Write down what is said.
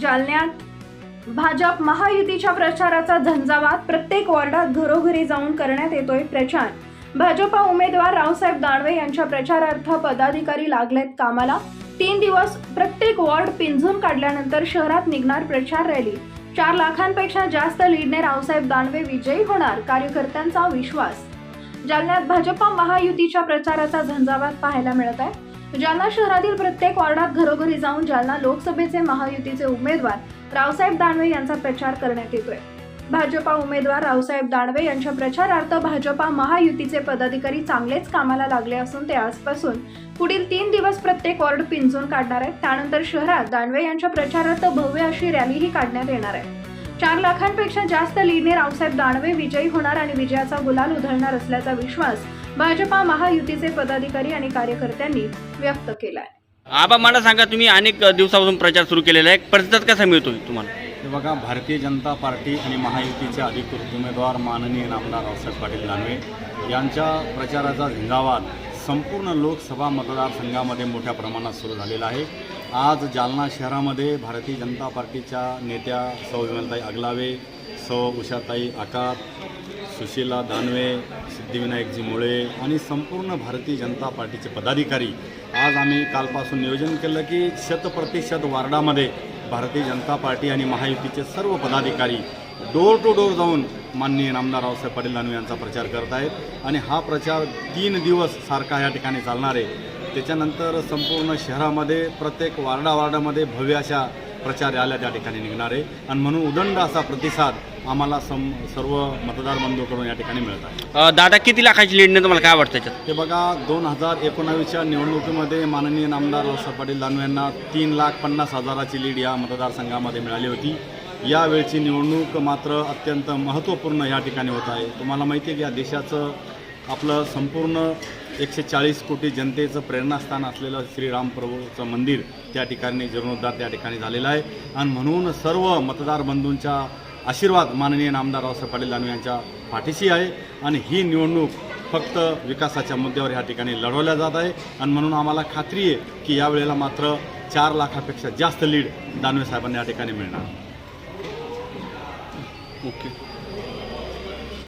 जालन्यात भाजप महायुतीच्या प्रचाराचा झंझावात प्रत्येक वॉर्डात घरोघरी जाऊन करण्यात येतोय प्रचार। भाजपा उमेदवार रावसाहेब दानवे यांच्या प्रचारार्थ पदाधिकारी लागलेत कामाला। 3 दिवस प्रत्येक वॉर्ड पिंजून काढल्यानंतर शहरात निघणार प्रचार रॅली। 4 लाखांपेक्षा जास्त लीडने रावसाहेब दानवे विजयी होणार, कार्यकर्त्यांचा विश्वास। जालन्यात भाजपा महायुतीच्या प्रचाराचा झंझावात पाहायला मिळत आहे। जालना शहरातील प्रत्येक वॉर्डात घरोघरी जाऊन जालना लोकसभेचे महायुतीचे उमेदवार रावसाहेब दानवे यांचा प्रचार करण्यात येतोय। भाजपा उमेदवार रावसाहेब दानवे यांच्या प्रचारार्थ भाजपा महायुतीचे पदाधिकारी चांगलेच कामाला लागले असून ते आजपासून पुढील 3 दिवस प्रत्येक वॉर्ड पिंजून काढणार आहेत। त्यानंतर शहरात दानवे यांच्या प्रचारार्थ भव्य अशी रॅलीही काढण्यात येणार आहे। 4 लाखांपेक्षा जास्त लीडने रावसाहेब दानवे विजयी होणार आणि विजयाचा गुलाल उधळणार असल्याचा विश्वास भाजपा महायुतीचे पदाधिकारी आणि कार्यकर्त्यांनी व्यक्त केलाय। आबा मला सांगा, तुम्ही अनेक दिवसापासून प्रचार सुरू केलेला आहे, प्रतिसाद कसा मिळतोय तुम्हाला? हे बघा, भारतीय जनता पार्टी आणि महायुतीचे अधिकृत उमेदवार माननीय नामदार रावसाहेब पाटील दानवे यांच्या प्रचाराचा झंझावात संपूर्ण लोकसभा मतदारसंघामध्ये मोठ्या प्रमाणात सुरू झालेला आहे। आज जालना शहरामध्ये भारतीय जनता पार्टीच्या नेत्या सौ विमलताई अगलावे, सौ उषाताई आकार, सुशीला दानवे, सिद्धिविनायकजी मुळे आणि संपूर्ण भारतीय जनता पार्टीचे पदाधिकारी आज आम्ही कालपासून नियोजन केलं की 100% वार्डामध्ये भारतीय जनता पार्टी आणि महायुतीचे सर्व पदाधिकारी डोर टू डोर जाऊन माननीय नामदार रावसाहेब पाटील दानवे यांचा प्रचार करत आहेत आणि हा प्रचार 3 दिवस सारखा या ठिकाणी चालणार आहे। त्याच्यानंतर संपूर्ण शहरामध्ये प्रत्येक वार्डामध्ये भव्य अशा प्रचार रॅल्या त्या ठिकाणी निघणार आहे आणि म्हणून उदंड असा प्रतिसाद आम्हाला सर्व मतदार बंधूंकडून या ठिकाणी मिळत आहे। दादा, किती लाखाची लीडने तुम्हाला काय वाटतं त्याच्यात? ते बघा, 2019च्या निवडणुकीमध्ये माननीय नामदार रावसाहेब पाटील दानवे यांना 3,50,000ची लीड या मतदारसंघामध्ये मिळाली होती। यावेळची निवडणूक मात्र अत्यंत महत्त्वपूर्ण या ठिकाणी होत आहे। तुम्हाला माहिती आहे की या देशाचं आपलं संपूर्ण 140 कोटी जनतेचं प्रेरणास्थान असलेलं श्रीराम प्रभूचं मंदिर त्या ठिकाणी जीर्णोद्धार त्या ठिकाणी झालेला आहे आणि म्हणून सर्व मतदार बंधूंचा आशीर्वाद माननीय नामदार रावसाहेब पाटील दानवे यांच्या पाठीशी आहे आणि ही निवडणूक फक्त विकासाच्या मुद्द्यावर या ठिकाणी लढवल्या जात आहे आणि म्हणून आम्हाला खात्री आहे की यावेळेला मात्र 4 लाखापेक्षा जास्त लीड दानवे साहेबांना या ठिकाणी मिळणार। ओके।